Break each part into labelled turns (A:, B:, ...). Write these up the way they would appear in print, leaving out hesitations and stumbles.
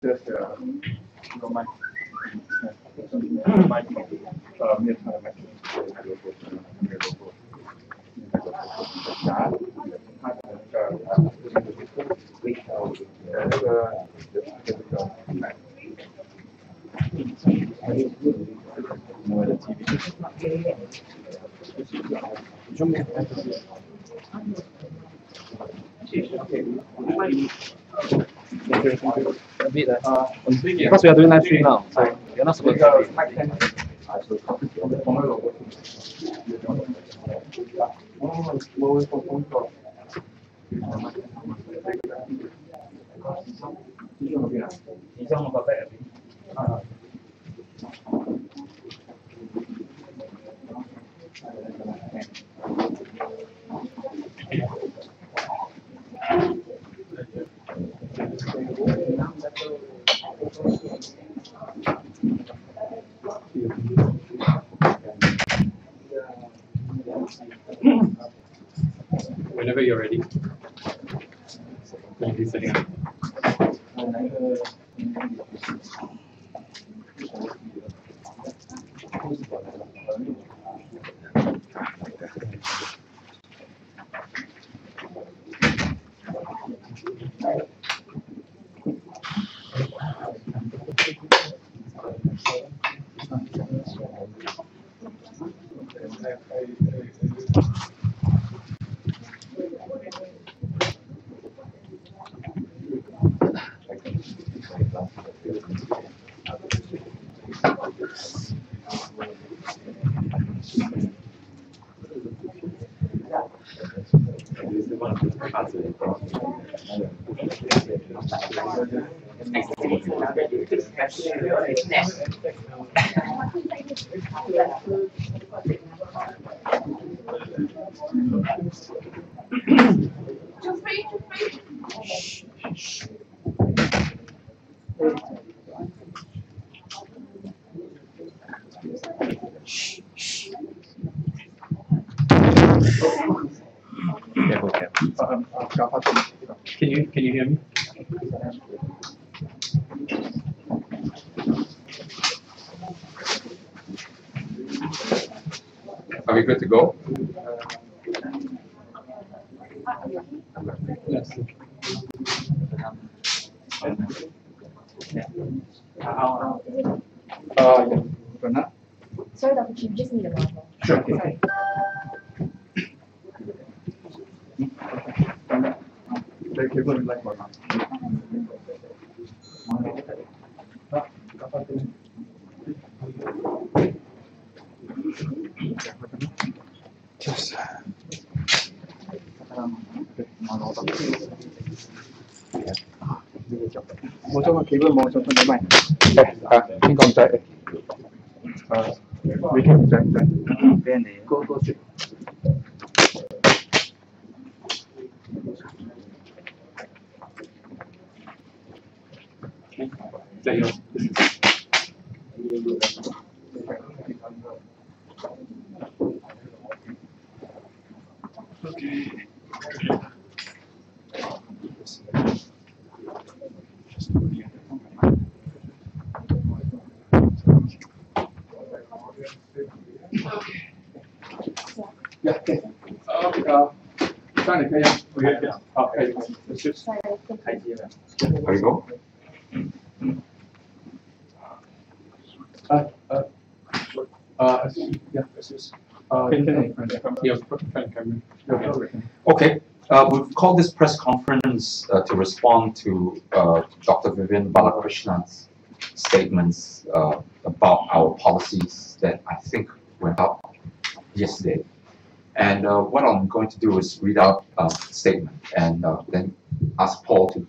A: A bit, because we are doing live stream now, so you're not supposed to be. Whenever you're ready. Setting up. Can you hear me?
B: Are we good to go?
A: Yes.
C: Sorry, Dr. Chief, just need a marker.
B: Sure.
C: Sorry.
D: Một trong ký vừa một trong phần máy.
B: Không còn chạy.
D: Vì cái chạy bên này cô chuyện.
B: There you go. Okay, we've called this press conference to respond to Dr. Vivian Balakrishnan's statements about our policies that I think went up yesterday. And what I'm going to do is read out a statement and then ask Paul to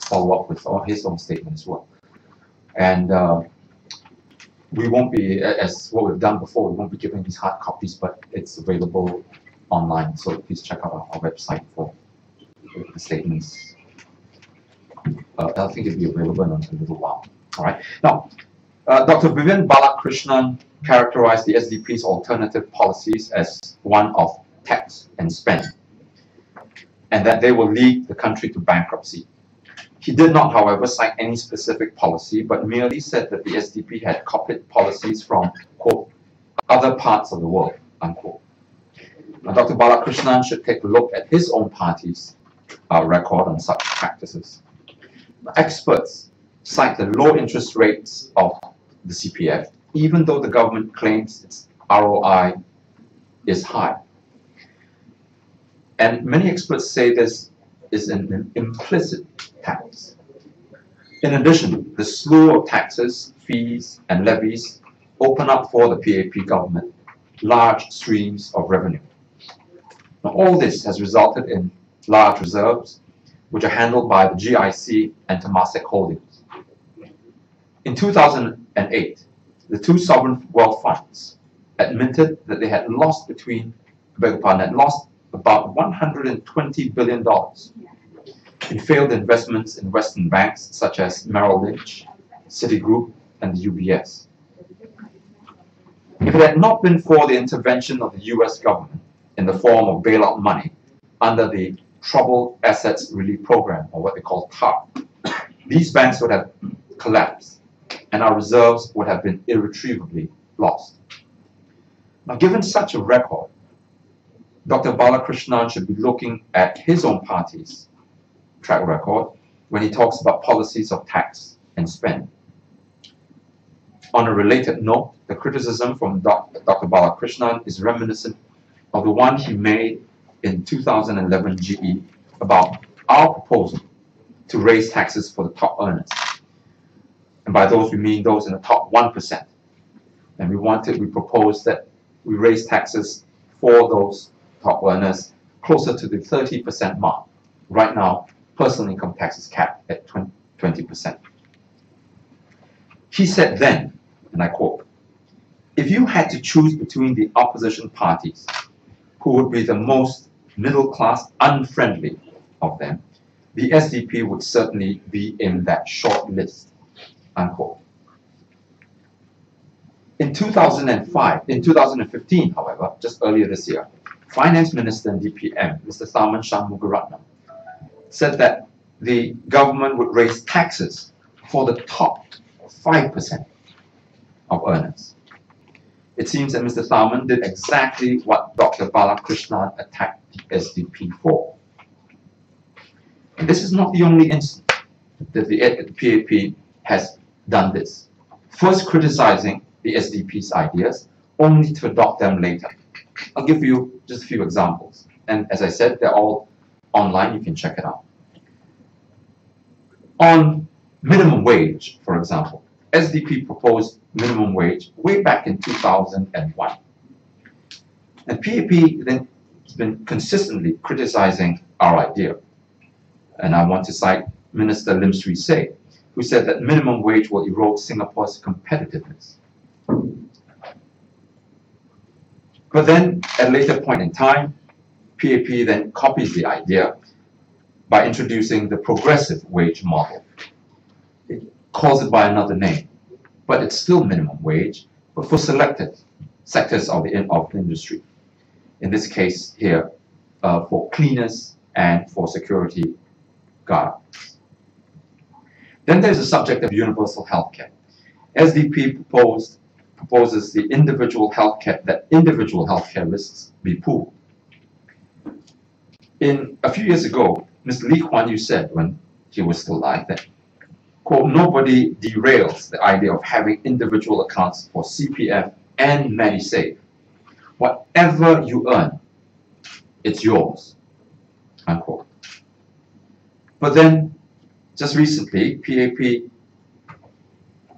B: follow up with his own statement as well. And we won't be, as what we've done before, we won't be giving these hard copies, but it's available online. So please check out our website for the statements. I think it'll be available in a little while. All right. Now, Dr. Vivian Balakrishnan characterized the SDP's alternative policies as one of tax and spend, and that they will lead the country to bankruptcy. He did not, however, cite any specific policy, but merely said that the SDP had copied policies from, quote, other parts of the world, unquote. Now, Dr. Balakrishnan should take a look at his own party's record on such practices. Experts cite the low interest rates of the CPF, even though the government claims its ROI is high. And many experts say this is an implicit tax. In addition, the slew of taxes, fees, and levies open up for the PAP government large streams of revenue. Now, all this has resulted in large reserves, which are handled by the GIC and Temasek holdings. In 2008, the two sovereign wealth funds admitted that they had lost about $120 billion in failed investments in Western banks such as Merrill Lynch, Citigroup, and the UBS. If it had not been for the intervention of the US government in the form of bailout money under the Troubled Assets Relief Program, or what they call TARP, these banks would have collapsed and our reserves would have been irretrievably lost. Now, given such a record, Dr. Balakrishnan should be looking at his own party's track record when he talks about policies of tax and spend. On a related note, the criticism from Dr. Balakrishnan is reminiscent of the one he made in 2011 GE about our proposal to raise taxes for the top earners. And by those, we mean those in the top 1%. And we proposed that we raise taxes for those top earners closer to the 30% mark. Right now, personal income tax is capped at 20%. He said then, and I quote, "If you had to choose between the opposition parties, who would be the most middle-class unfriendly of them, the SDP would certainly be in that short list," unquote. In 2015, however, just earlier this year, Finance Minister and DPM, Mr. Tharman Shanmugaratnam, said that the government would raise taxes for the top 5% of earners. It seems that Mr. Tharman did exactly what Dr. Balakrishnan attacked the SDP for. And this is not the only instance that the PAP has done this. First criticizing the SDP's ideas, only to adopt them later. I'll give you just a few examples. And as I said, they're all online, you can check it out. On minimum wage, for example, SDP proposed minimum wage way back in 2001. And PAP then has been consistently criticizing our idea. And I want to cite Minister Lim Swee Say, who said that minimum wage will erode Singapore's competitiveness. But then, at a later point in time, PAP then copies the idea by introducing the progressive wage model. It calls it by another name, but it's still minimum wage, but for selected sectors of the industry. In this case here, for cleaners and for security guards. Then there's the subject of universal health care. SDP proposes the individual health care risks be pooled. A few years ago, Mr. Lee Kuan Yew said, when he was still alive, that, quote, "Nobody derails the idea of having individual accounts for CPF and MediSave. Whatever you earn, it's yours," unquote. But then, just recently, PAP,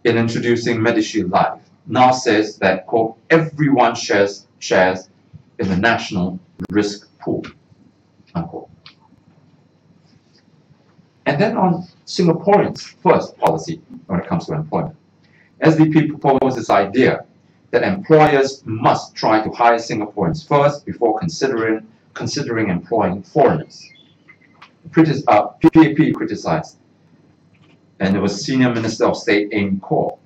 B: in introducing MediShield Life, now says that, quote, "everyone shares in the national risk pool," unquote. And then on Singaporeans' first policy when it comes to employment, SDP proposed this idea that employers must try to hire Singaporeans first before considering employing foreigners. PAP criticized, and it was Senior Minister of State Amy Khor,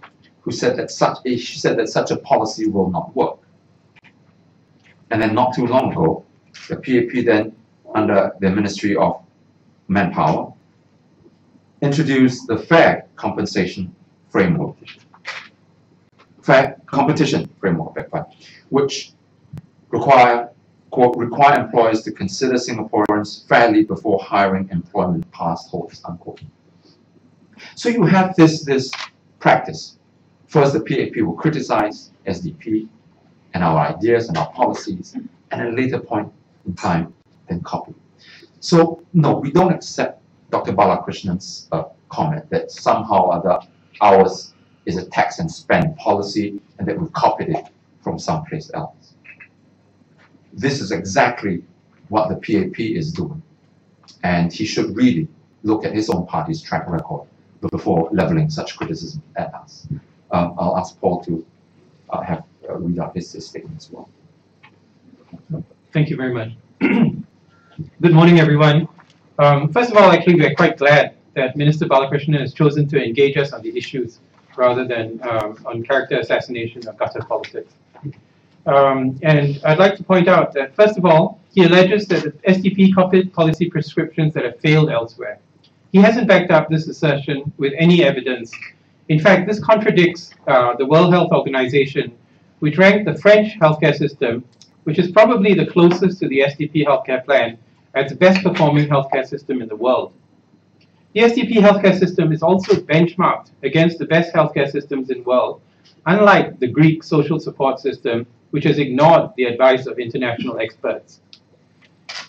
B: who said that such a policy will not work. And then not too long ago, the PAP then, under the Ministry of Manpower, introduced the fair compensation framework, fair competition framework, which require employers to consider Singaporeans fairly before hiring employment pass holders, unquote. So you have this practice. First, the PAP will criticize SDP and our ideas and our policies, and at a later point in time, then copy. So no, we don't accept Dr. Balakrishnan's comment that somehow or other ours is a tax and spend policy and that we've copied it from someplace else. This is exactly what the PAP is doing, and he should really look at his own party's track record before leveling such criticism at us. I'll ask Paul to read out his statement as well.
C: Thank you very much. Good morning, everyone. First of all, actually, we're quite glad that Minister Balakrishnan has chosen to engage us on the issues rather than on character assassination or gutter politics. And I'd like to point out that, first of all, he alleges that the SDP copied policy prescriptions that have failed elsewhere. He hasn't backed up this assertion with any evidence. In fact, this contradicts the World Health Organization, which ranked the French healthcare system, which is probably the closest to the SDP healthcare plan, as the best performing healthcare system in the world. The SDP healthcare system is also benchmarked against the best healthcare systems in the world, unlike the Greek social support system, which has ignored the advice of international experts.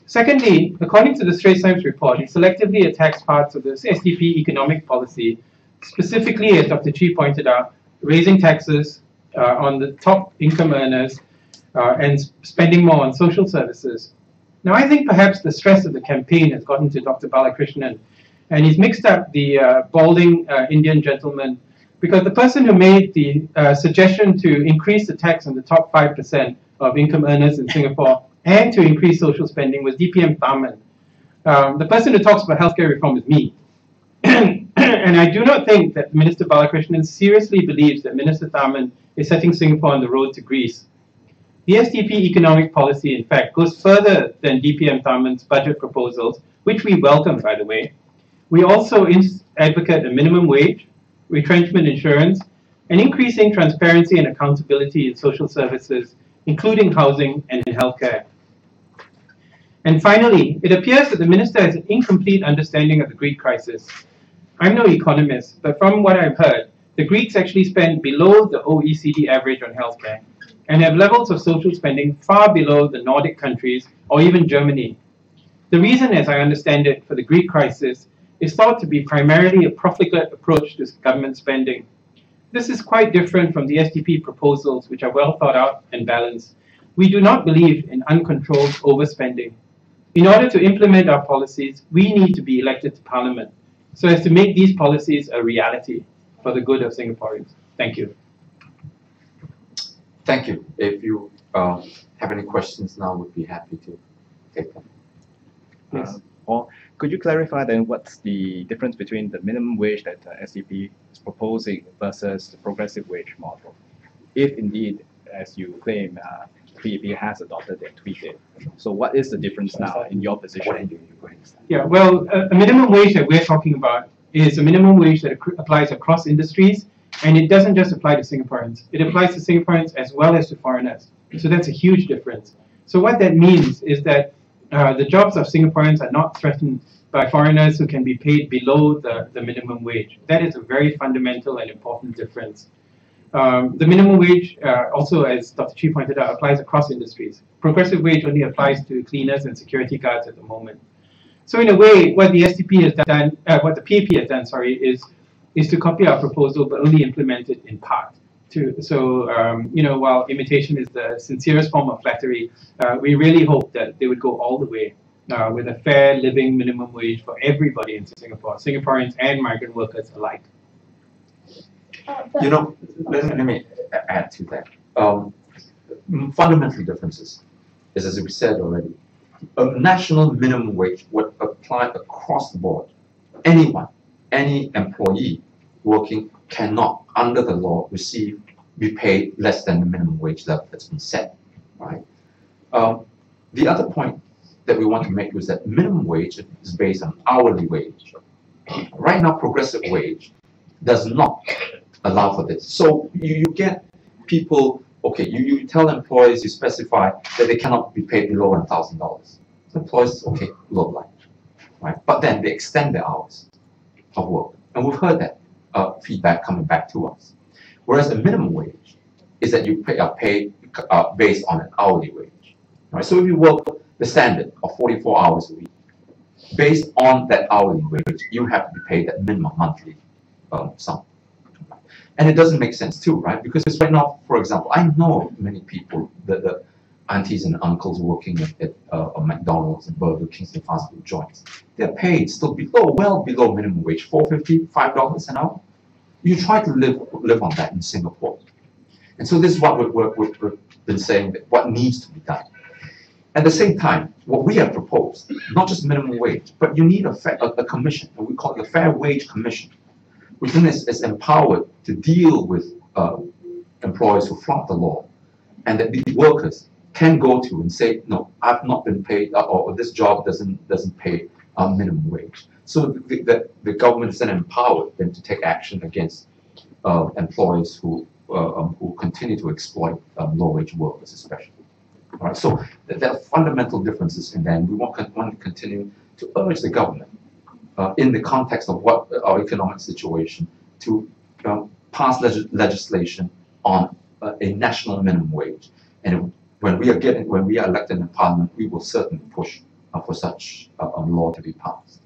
C: Secondly, according to the Straits Times report, it selectively attacks parts of the SDP economic policy, specifically, as Dr. Chi pointed out, raising taxes on the top income earners and spending more on social services. Now, I think perhaps the stress of the campaign has gotten to Dr. Balakrishnan, and he's mixed up the balding Indian gentleman, because the person who made the suggestion to increase the tax on the top 5% of income earners in Singapore and to increase social spending was DPM Tharman. The person who talks about healthcare reform is me. And I do not think that Minister Balakrishnan seriously believes that Minister Tharman is setting Singapore on the road to Greece. The SDP economic policy, in fact, goes further than DPM Tharman's budget proposals, which we welcome, by the way. We also advocate a minimum wage, retrenchment insurance, and increasing transparency and accountability in social services, including housing and in healthcare. And finally, it appears that the minister has an incomplete understanding of the Greek crisis. I'm no economist, but from what I've heard, the Greeks actually spend below the OECD average on healthcare and have levels of social spending far below the Nordic countries or even Germany. The reason, as I understand it, for the Greek crisis is thought to be primarily a profligate approach to government spending. This is quite different from the SDP proposals, which are well thought out and balanced. We do not believe in uncontrolled overspending. In order to implement our policies, we need to be elected to Parliament so as to make these policies a reality for the good of Singaporeans. Thank you.
B: Thank you. If you have any questions now, we'd be happy to take them.
A: Yes. Or could you clarify then what's the difference between the minimum wage that SDP is proposing versus the progressive wage model? If indeed, as you claim, PAP has adopted and tweaked it. So what is the difference now in your position?
C: Yeah, well, a minimum wage that we're talking about is a minimum wage that applies across industries, and it doesn't just apply to Singaporeans. It applies to Singaporeans as well as to foreigners. So that's a huge difference. So what that means is that the jobs of Singaporeans are not threatened by foreigners who can be paid below the minimum wage. That is a very fundamental and important difference. The minimum wage also, as Dr. Chi pointed out, applies across industries. Progressive wage only applies to cleaners and security guards at the moment. So in a way, what the SDP has done, what the PAP has done, sorry, is to copy our proposal but only implement it in part. You know, while imitation is the sincerest form of flattery, we really hope that they would go all the way with a fair living minimum wage for everybody in Singapore, Singaporeans and migrant workers alike.
B: You know, let me add to that. Fundamental differences is, as we said already, a national minimum wage would apply across the board. Anyone, any employee working cannot, under the law, be paid less than the minimum wage level that's been set, right? The other point that we want to make is that minimum wage is based on hourly wage. Right now, progressive wage does not allow for this. So you get people, okay, you tell employees, you specify that they cannot be paid below $1,000. Employees, okay, low line, right? But then they extend their hours of work. And we've heard that feedback coming back to us. Whereas the minimum wage is that you are paid based on an hourly wage. Right? So if you work the standard of 44 hours a week, based on that hourly wage, you have to be paid that minimum monthly sum. And it doesn't make sense too, right? Because right now, for example, I know many people, the aunties and uncles working at McDonald's and Burger King's and fast food joints, they're paid still well below minimum wage, $4.50, $5 an hour. You try to live on that in Singapore. And so this is what we've been saying, that what needs to be done. At the same time, what we have proposed, not just minimum wage, but you need a commission, and we call it the Fair Wage Commission, which then is empowered to deal with employers who flout the law, and that these workers can go to and say, no, I've not been paid, or this job doesn't pay minimum wage. So the government is then empowered then to take action against employers who continue to exploit low-wage workers, especially. All right, so there are fundamental differences in that, and we want to continue to urge the government, in the context of what our economic situation, to pass legislation on a national minimum wage. And when we are elected in Parliament, we will certainly push for such a law to be passed.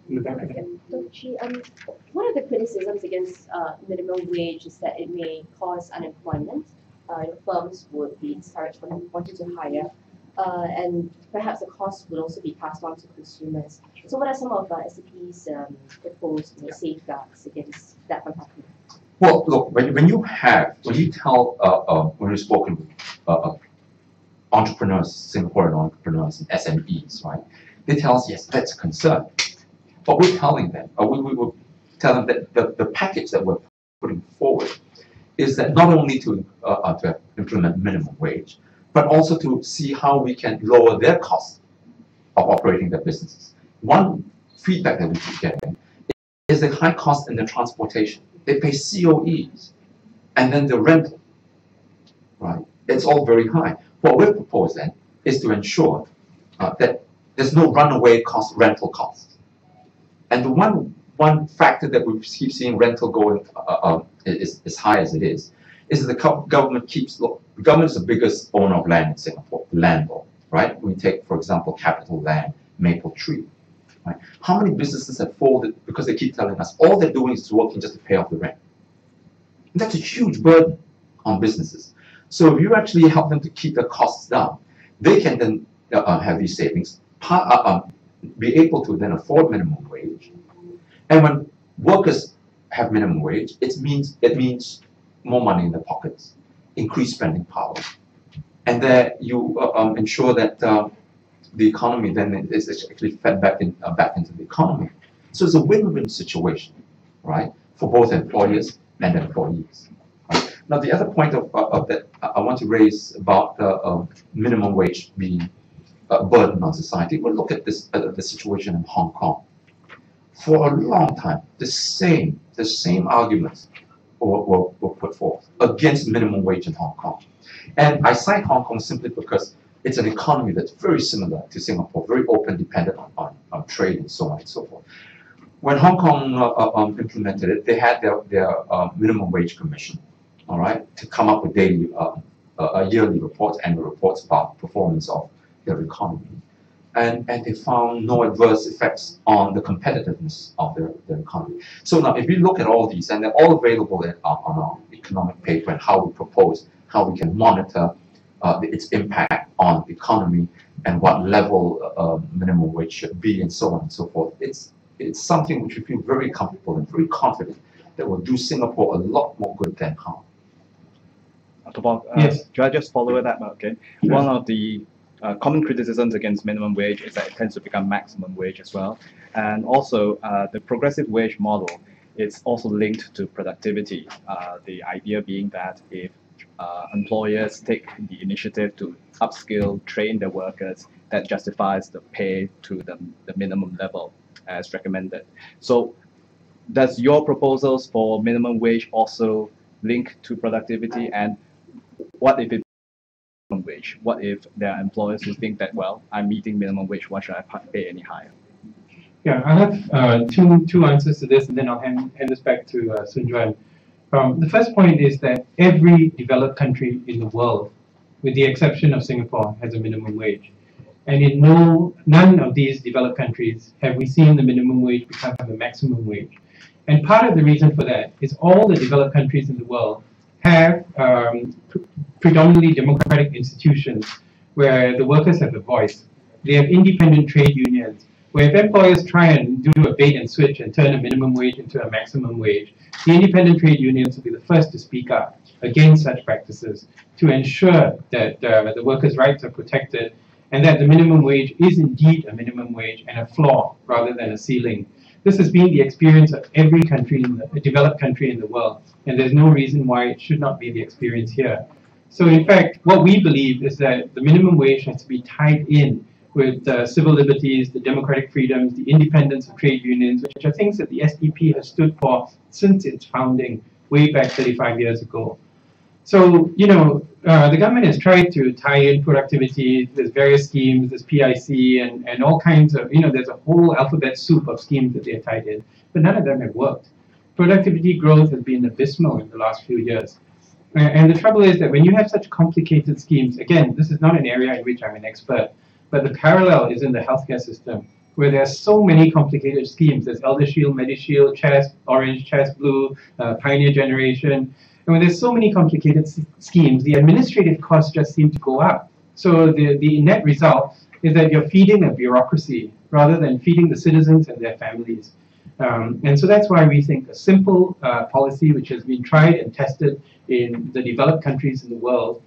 E: Dr. Chi, one of the criticisms against minimum wage is that it may cause unemployment. Firms would be discouraged from wanting to hire, and perhaps the cost would also be passed on to consumers. So what are some of SCP's proposed safeguards against that from happening?
B: Well, look, when you've spoken with entrepreneurs, Singaporean entrepreneurs and SMEs, right, they tell us, yes, that's a concern. But we're telling them, we will tell them that the package that we're putting forward is that not only to implement minimum wage, but also to see how we can lower their cost of operating their businesses. One feedback that we keep getting is the high cost in the transportation. They pay COEs, and then the rental, right? It's all very high. What we're proposing is to ensure that there's no runaway rental costs. And the one factor that we keep seeing rental going as high as it is that the government the government is the biggest owner of land in Singapore, the landlord, right? We take, for example, Capital Land, Maple Tree, right? How many businesses have folded because they keep telling us all they're doing is working just to pay off the rent? And that's a huge burden on businesses. So if you actually help them to keep their costs down, they can then have these savings, be able to then afford minimum wage. And when workers have minimum wage, it means more money in their pockets, increased spending power, and that you ensure that the economy then is actually fed back into the economy. So it's a win-win situation, right, for both employers and employees. Now, the other point of that I want to raise about minimum wage being a burden on society. We'll look at this the situation in Hong Kong. For a long time, the same arguments were put forth against minimum wage in Hong Kong. And I cite Hong Kong simply because it's an economy that's very similar to Singapore, very open, dependent on trade and so on and so forth. When Hong Kong implemented it, they had their minimum wage commission, all right, to come up with daily, yearly reports, annual reports about performance of their economy. And they found no adverse effects on the competitiveness of their economy. So now, if you look at all these, and they're all available on our economic paper, and how we propose, how we can monitor its impact on the economy, and what level minimum wage should be, and so on and so forth. It's something which we feel very comfortable and very confident that will do Singapore a lot more good than harm.
A: Yes. Should I just follow that? Okay. Sure. One of the common criticisms against minimum wage is that it tends to become maximum wage as well. And also, the progressive wage model is also linked to productivity. The idea being that if employers take the initiative to upskill, train their workers, that justifies the pay to the minimum level. as recommended. So does your proposals for minimum wage also link to productivity? And what if it's minimum wage? What if there are employers who think that, well, I'm meeting minimum wage, why should I pay any higher?
C: Yeah, I have two answers to this, and then I'll hand this back to Sun Juan. The first point is that every developed country in the world, with the exception of Singapore, has a minimum wage. And in none of these developed countries have we seen the minimum wage become the maximum wage. And part of the reason for that is all the developed countries in the world have predominantly democratic institutions where the workers have a voice. They have independent trade unions, where if employers try and do a bait and switch and turn a minimum wage into a maximum wage, the independent trade unions will be the first to speak up against such practices to ensure that the workers' rights are protected and that the minimum wage is indeed a minimum wage and a floor rather than a ceiling. This has been the experience of every country, developed country in the world, and there's no reason why it should not be the experience here. So in fact, what we believe is that the minimum wage has to be tied in with civil liberties, the democratic freedoms, the independence of trade unions, which are things that the SDP has stood for since its founding way back 35 years ago. So, the government has tried to tie in productivity. There's various schemes, there's PIC and all kinds of, there's a whole alphabet soup of schemes that they're tied in, but none of them have worked. Productivity growth has been abysmal in the last few years. And the trouble is that when you have such complicated schemes, again, this is not an area in which I'm an expert, but the parallel is in the healthcare system, where there are so many complicated schemes. There's ElderShield, MediShield, CHEST, Orange, CHEST Blue, Pioneer Generation. And when there's so many complicated schemes, the administrative costs just seem to go up. So the net result is that you're feeding a bureaucracy rather than feeding the citizens and their families. And so that's why we think a simple policy which has been tried and tested in the developed countries in the world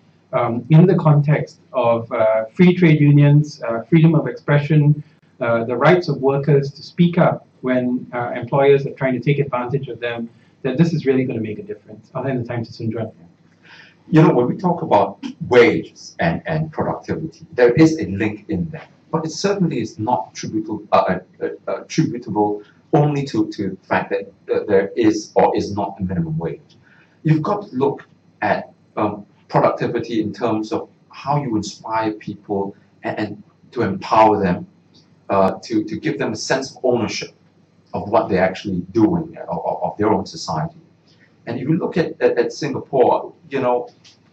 C: in the context of free trade unions, freedom of expression, the rights of workers to speak up when employers are trying to take advantage of them, that this is really going to make a difference. I'll hand the time to Sun Juan.
B: When we talk about wages and productivity, there is a link in there, but it certainly is not attributable only to the fact that there is or is not a minimum wage. You've got to look at productivity in terms of how you inspire people and to empower them, to give them a sense of ownership of what they're actually doing, of their own society. And if you look at Singapore,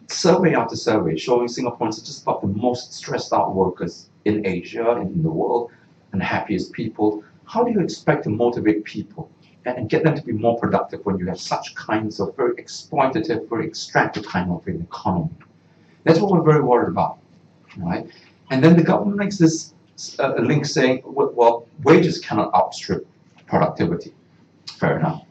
B: survey after survey showing Singaporeans are just about the most stressed out workers in Asia and in the world and happiest people. How do you expect to motivate people and get them to be more productive when you have such kinds of very exploitative, very extractive kind of an economy? That's what we're very worried about, right? And then the government makes this link saying, well, wages cannot outstrip productivity. Fair enough.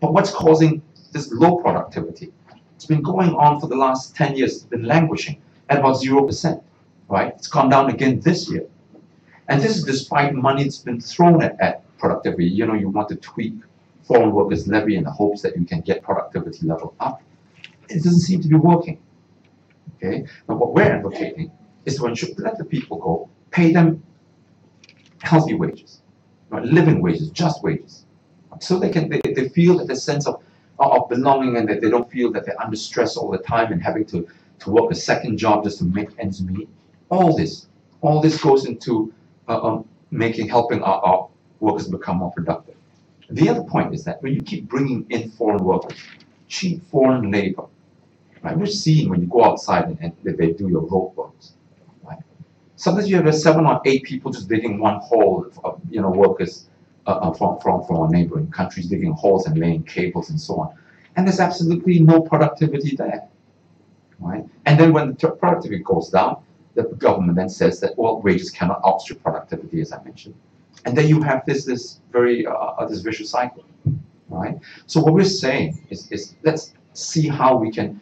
B: But what's causing this low productivity? It's been going on for the last 10 years. It's been languishing at about 0%, right? It's gone down again this year. And this is despite money that's been thrown at productivity. You want to tweak foreign workers levy in the hopes that you can get productivity level up. It doesn't seem to be working. Okay? Now what we're advocating is to ensure, let the people go, pay them healthy wages, right? Living wages, just wages. So they feel that the sense of belonging and that they don't feel that they're under stress all the time and having to work a second job just to make ends meet. All this goes into helping our workers become more productive. The other point is that when you keep bringing in foreign workers, cheap foreign labor, right? We're seeing when you go outside and they do your road works, right? Sometimes you have 7 or 8 people just digging one hole, workers from our neighboring countries digging holes and laying cables and so on. And there's absolutely no productivity there, right? And then when the productivity goes down, the government then says that, well, wages cannot outstrip productivity, as I mentioned. And then you have this vicious cycle, right? So what we're saying is let's see how we can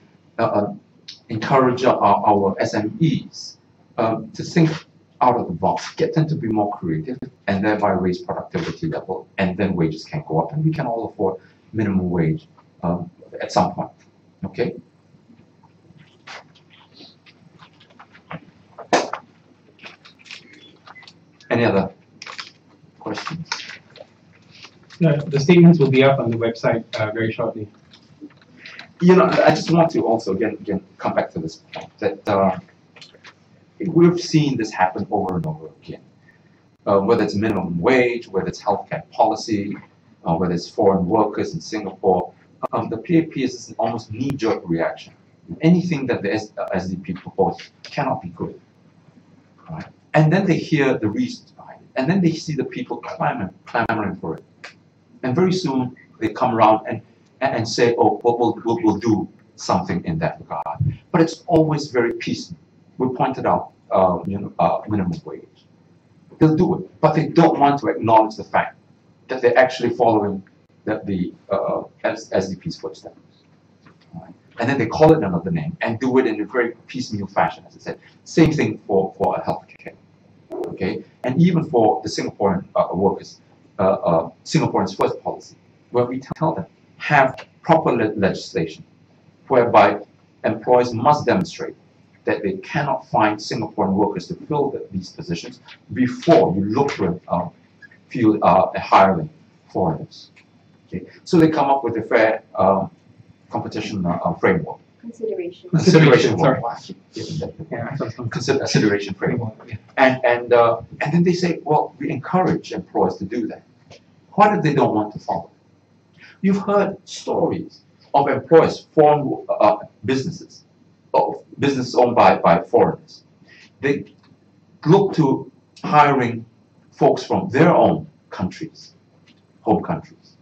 B: encourage our SMEs to think out of the box, get them to be more creative, and thereby raise productivity level, and then wages can go up, and we can all afford minimum wage at some point, okay? Any other questions?
C: The statements will be up on the website very shortly.
B: You know, I just want to also again come back to this point that we've seen this happen over and over again. Whether it's minimum wage, whether it's healthcare policy, whether it's foreign workers in Singapore, the PAP is an almost knee-jerk reaction. Anything that the SDP proposes cannot be good, right? And then they hear the reasons behind it, and then they see the people clamoring for it, and very soon they come around and say, oh, we'll do something in that regard. But it's always very piecemeal. We pointed out, minimum wage. They'll do it, but they don't want to acknowledge the fact that they're actually following the SDP's footsteps. Right? And then they call it another name and do it in a very piecemeal fashion, as I said. Same thing for healthcare. Okay, and even for the Singaporean workers, Singaporeans First policy, where we tell them have proper legislation, whereby employers must demonstrate that they cannot find Singaporean workers to fill these positions before you look to hiring foreigners. Okay, so they come up with a fair competition framework. Consideration framework. And then they say, well, we encourage employers to do that. What if they don't want to follow? You've heard stories of employers, foreign businesses owned by foreigners. They look to hiring folks from their own countries, home countries,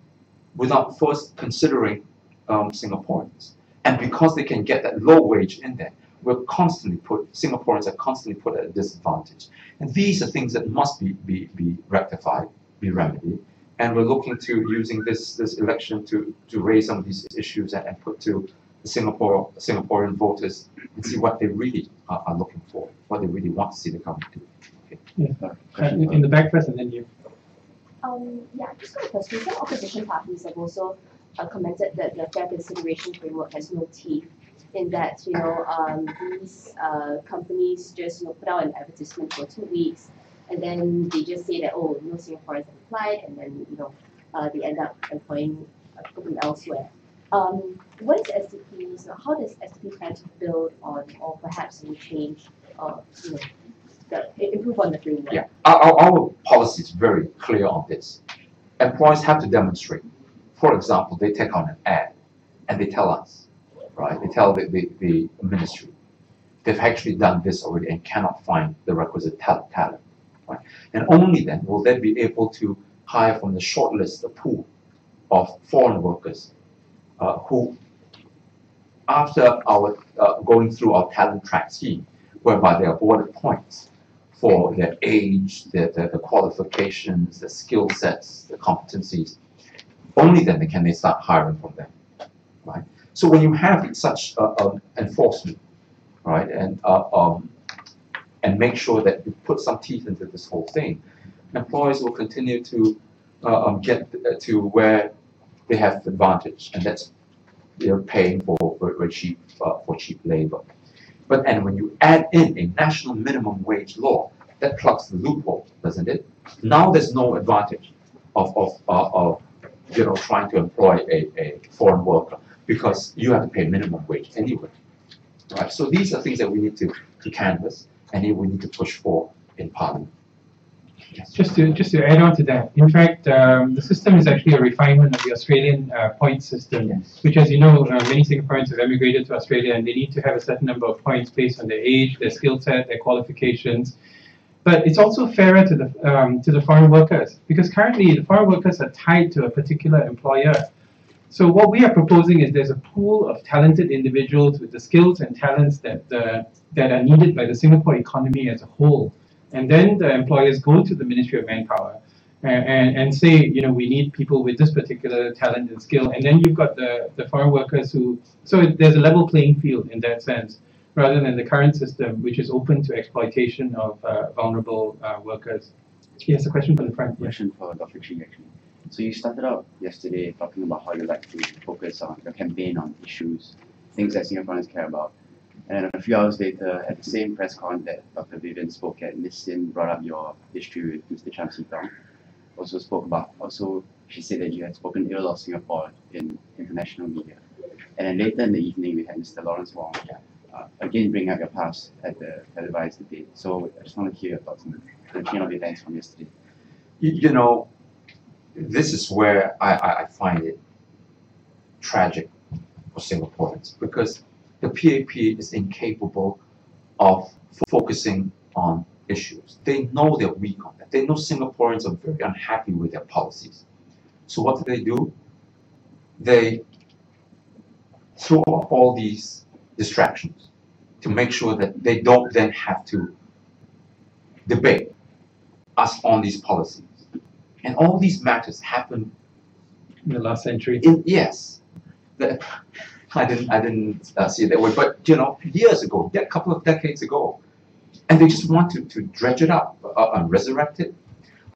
B: without first considering Singaporeans. And because they can get that low wage in there, Singaporeans are constantly put at a disadvantage. And these are things that must be rectified, be remedied. And we're looking to using this election to raise some of these issues and put to the Singaporean voters and see what they really are looking for, what they really want to see the government do. Okay.
C: Yeah. In the back first, and then you.
E: Yeah, just got a question. Some opposition parties have also commented that the fair consideration framework has no teeth, in that these companies just put out an advertisement for 2 weeks, and then they just say that, oh, no Singaporeans have applied, and then they end up employing people elsewhere. What is SDP? How does SDP plan to build on, or perhaps change, improve on the framework?
B: Yeah, our policy is very clear on this. Employers have to demonstrate. For example, they take on an ad and they tell us, right? They tell the ministry they've actually done this already and cannot find the requisite talent, right? And only then will they be able to hire from the short list, the pool of foreign workers who, after our going through our talent track scheme, whereby they are awarded points for their age, the qualifications, the skill sets, the competencies, only then can they start hiring from them, right? So when you have such enforcement, right, and make sure that you put some teeth into this whole thing, employers will continue to get to where they have advantage, and that's they're paying for cheap labor. And when you add in a national minimum wage law, that plugs the loophole, doesn't it? Now there's no advantage of trying to employ a foreign worker, because you have to pay minimum wage anyway, right? So these are things that we need to canvass, and we need to push for in Parliament. Yes.
C: Just to add on to that, in fact, the system is actually a refinement of the Australian point system,
B: Yes.
C: which, as you know, many Singaporeans have emigrated to Australia, and they need to have a certain number of points based on their age, their skill set, their qualifications. But it's also fairer to the foreign workers, because currently the foreign workers are tied to a particular employer. So what we are proposing is there's a pool of talented individuals with the skills and talents that are needed by the Singapore economy as a whole. And then the employers go to the Ministry of Manpower and say, we need people with this particular talent and skill. And then you've got the foreign workers so there's a level playing field in that sense, rather than the current system, which is open to exploitation of vulnerable workers. Yes, a question from the front.
F: Question for Dr. Chee, actually. So you started out yesterday talking about how you like to focus on your campaign on issues, things that Singaporeans care about. And then a few hours later, at the same press con that Dr. Vivian spoke at, Ms. Sim brought up your history with Mr. Cham Si Tong. Also she said that you had spoken ill of Singapore in international media. And then later in the evening, we had Mr. Lawrence Wong again bring up your past at the televised debate. So I just want to hear your thoughts on the chain of events from yesterday.
B: You know, this is where I find it tragic for Singaporeans, because the PAP is incapable of focusing on issues. They know they're weak on that. They know Singaporeans are very unhappy with their policies. So what do? They throw up all these distractions to make sure that they don't then have to debate us on these policies. And all these matters happen
C: In the last century.
B: yes. I didn't see it that way, but you know, years ago, a couple of decades ago, and they just want to dredge it up and resurrect it.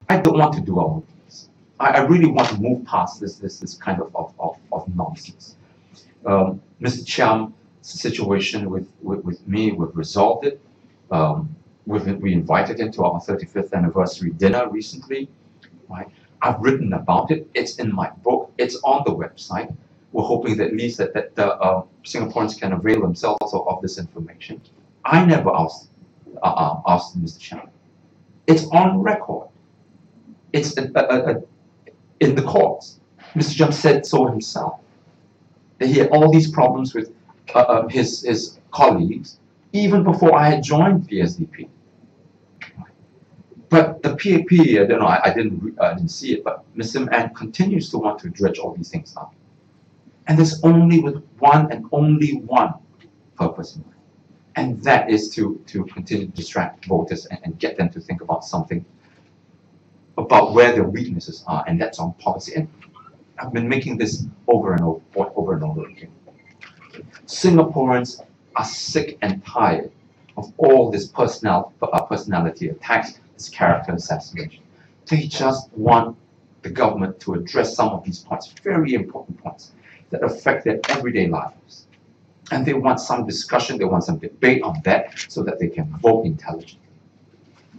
B: I don't want to do all of this. I really want to move past this kind of nonsense. Mr. Chiam's situation with me, we've resolved it. We invited him to our 35th anniversary dinner recently. Right? I've written about it. It's in my book. It's on the website. We're hoping that at least that Singaporeans can avail themselves of this information. I never asked Mr. Chiam. It's on record. It's in the courts. Mr. Chiam said so himself. That he had all these problems with his colleagues even before I had joined the SDP. But the PAP, I don't know, I didn't see it, but Mr. Mann continues to want to dredge all these things up. And there's only with one and only one purpose in mind. And that is to continue to distract voters and get them to think about something, about where their weaknesses are, and that's on policy. And I've been making this over and over again. Singaporeans are sick and tired of all this personality attacks, this character assassination. They just want the government to address some of these points, very important points, that affect their everyday lives. And they want some discussion, they want some debate on that so that they can vote intelligently.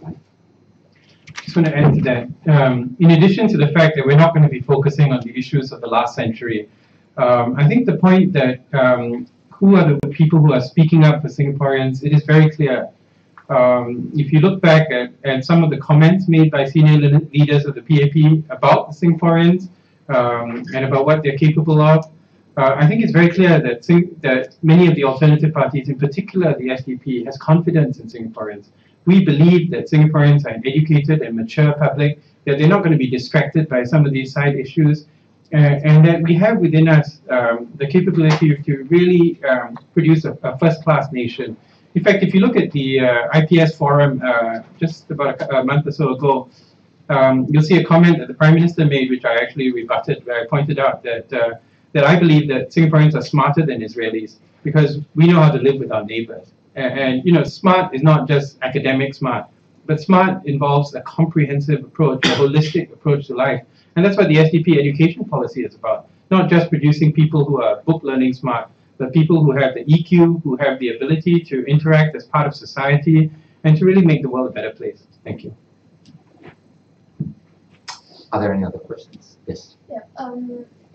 B: Right?
C: Just want to add to that. In addition to the fact that we're not going to be focusing on the issues of the last century, I think the point that who are the people who are speaking up for Singaporeans, it is very clear. If you look back at some of the comments made by senior leaders of the PAP about the Singaporeans and about what they're capable of, I think it's very clear that many of the alternative parties, in particular the SDP, has confidence in Singaporeans. We believe that Singaporeans are an educated and mature public, that they're not going to be distracted by some of these side issues, and that we have within us the capability to really produce a first-class nation. In fact, if you look at the IPS forum just about a month or so ago, you'll see a comment that the Prime Minister made, which I actually rebutted, where I pointed out that I believe that Singaporeans are smarter than Israelis because we know how to live with our neighbors. And you know, smart is not just academic smart, but smart involves a comprehensive approach, a holistic approach to life. And that's what the SDP education policy is about. Not just producing people who are book learning smart, but people who have the EQ, who have the ability to interact as part of society, and to really make the world a better place. Thank you.
B: Are there any other questions? Yes.
G: Yeah.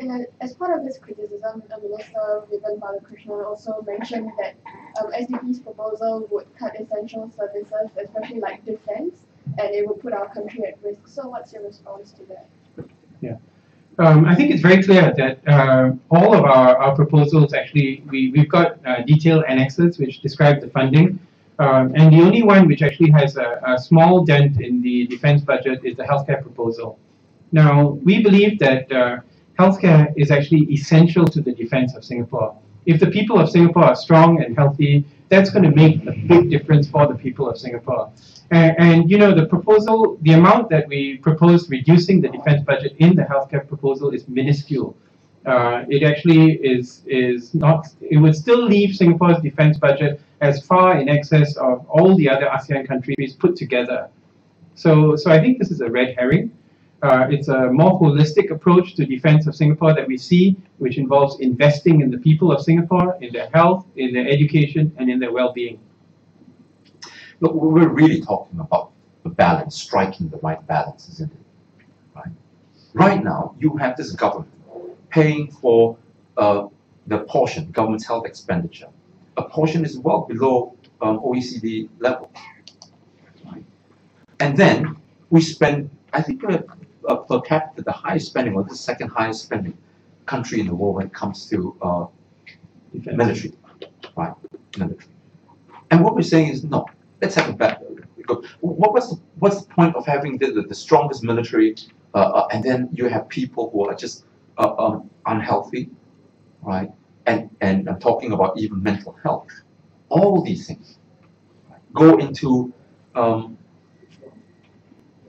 G: And as part of this criticism, Minister Vivian Balakrishnan also mentioned that SDP's proposal would cut essential services, especially like defense, and it would put our country at risk. So what's your response to that?
C: Yeah. I think it's very clear that all of our proposals, actually, we've got detailed annexes which describe the funding. And the only one which actually has a small dent in the defense budget is the healthcare proposal. Now, we believe that healthcare is actually essential to the defense of Singapore. If the people of Singapore are strong and healthy, that's going to make a big difference for the people of Singapore. And you know, the proposal, the amount that we proposed reducing the defense budget in the healthcare proposal is minuscule. It actually is not, it would still leave Singapore's defense budget as far in excess of all the other ASEAN countries put together. So I think this is a red herring. It's a more holistic approach to defense of Singapore that we see, which involves investing in the people of Singapore, in their health, in their education, and in their well-being.
B: Look, we're really talking about the balance, striking the right balance, isn't it? Right? Right now, you have this government paying for the portion, government's health expenditure. A portion is well below OECD level. Right? And then we spend, I think, per capita, the highest spending, or the second highest spending country in the world when it comes to military, right? Military. And what we're saying is, no, let's have a better. What's the point of having the strongest military, and then you have people who are just unhealthy, right? And I'm talking about even mental health. All these things go into an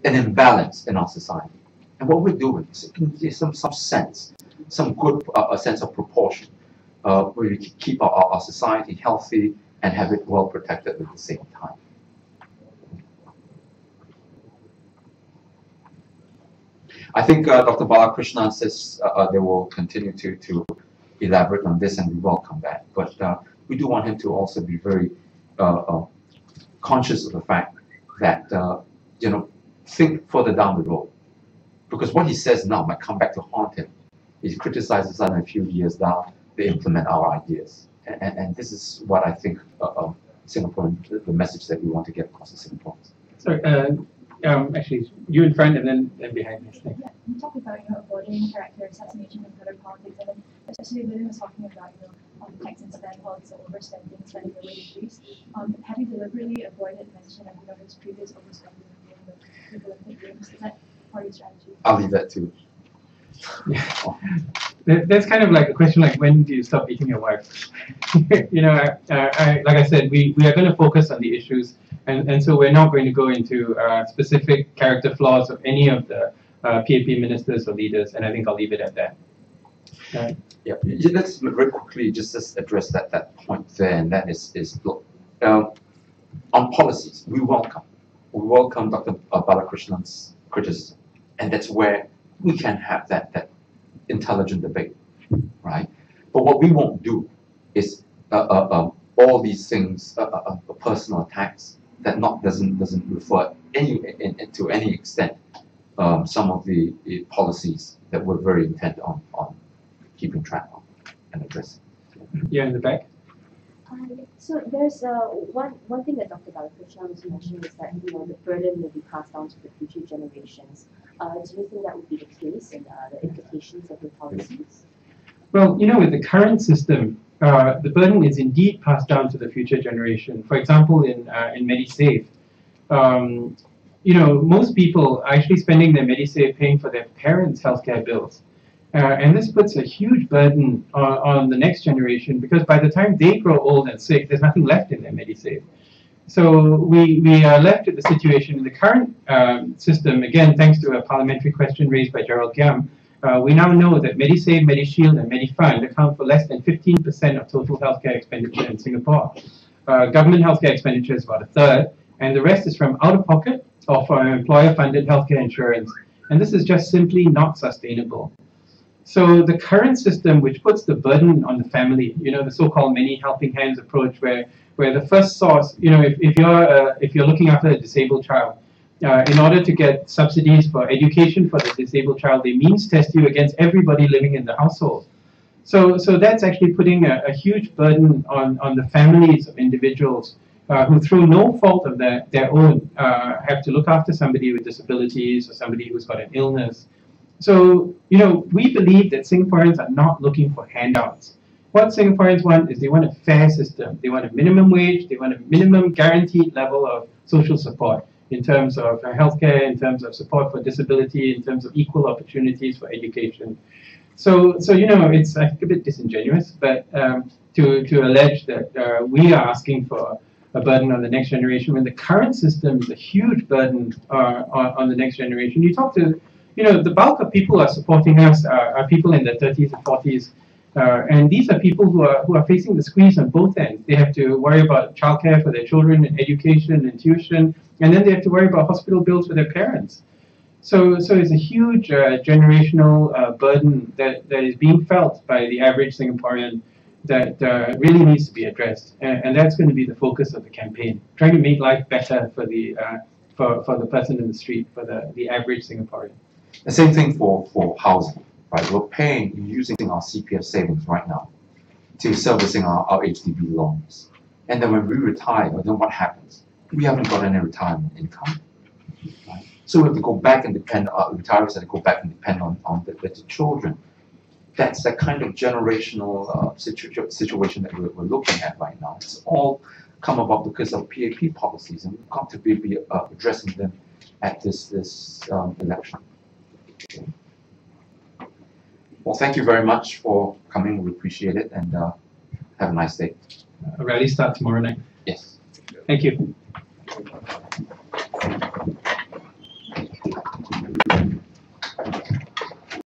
B: imbalance in our society. And what we're doing is some sense, some good sense of proportion, where we keep our society healthy and have it well protected at the same time. I think Dr. Balakrishnan says they will continue to elaborate on this, and we welcome that. But we do want him to also be very conscious of the fact that think further down the road, because what he says now might come back to haunt him. He criticizes us in a few years down. They implement our ideas, and this is what I think Singapore, the message that we want to get across to Singaporeans.
C: Sorry. Actually, you in front and then behind me.
H: Yeah, you talked about avoiding character assassination and further politics, and then especially William was talking about tax and spend politics or overspending, spending the way decrease. Have you deliberately avoided mention of his previous overspending in the Olympic Games? Is that part of your strategy?
B: I'll leave that to.
C: That's kind of like a question like, when do you stop eating your wife? Like I said, we are going to focus on the issues, and so we're not going to go into specific character flaws of any of the PAP ministers or leaders, and I think I'll leave it at that.
B: Yeah, let's very quickly just address that point there, and that is look, on policies, we welcome Dr. Balakrishnan's criticism, and that's where we can have that intelligent debate, right? But what we won't do is all these things, personal attacks that doesn't refer to any extent some of the policies that we're very intent on keeping track of and addressing.
C: Yeah, in the back.
E: So there's one thing that Dr. Balakrishnan was mentioning is that the burden will be passed on to the future generations. Do you think that would be the case and the implications of your policies?
C: Well, with the current system, the burden is indeed passed down to the future generation. For example, in MediSave, most people are actually spending their MediSave paying for their parents' healthcare bills. And this puts a huge burden on the next generation, because by the time they grow old and sick, there's nothing left in their MediSave. So we are left with the situation in the current system, again, thanks to a parliamentary question raised by Gerald Giam. We now know that MediSave, MediShield, and MediFund account for less than 15% of total healthcare expenditure in Singapore. Government healthcare expenditure is about a third, and the rest is from out-of-pocket or from employer-funded healthcare insurance. And this is just simply not sustainable. So the current system, which puts the burden on the family, the so-called many helping hands approach, where the first source, if you're looking after a disabled child, in order to get subsidies for education for the disabled child, they means test you against everybody living in the household. So that's actually putting a huge burden on the families of individuals who, through no fault of their own, have to look after somebody with disabilities or somebody who's got an illness. So, we believe that Singaporeans are not looking for handouts. What Singaporeans want is they want a fair system. They want a minimum wage. They want a minimum guaranteed level of social support in terms of healthcare, in terms of support for disability, in terms of equal opportunities for education. So it's I think a bit disingenuous, but to allege that we are asking for a burden on the next generation when the current system is a huge burden on the next generation. You talk to, the bulk of people who are supporting us are people in their 30s and 40s. And these are people who are facing the squeeze on both ends. They have to worry about childcare for their children, and education and tuition, and then they have to worry about hospital bills for their parents. So it's a huge generational burden that is being felt by the average Singaporean that really needs to be addressed. And that's going to be the focus of the campaign, trying to make life better for the person in the street, for the average Singaporean.
B: The same thing for housing, right? We're using our CPF savings right now to servicing our HDB loans. And then when we retire, then what happens? We haven't got any retirement income. Right? So we have to go back and depend, retirees have to go back and depend on the children. That's the kind of generational situation that we're looking at right now. It's all come about because of PAP policies, and we've got to be addressing them at this election. Well, thank you very much for coming. We appreciate it, and have a nice day.
C: A rally starts tomorrow night.
B: Yes.
C: Thank you.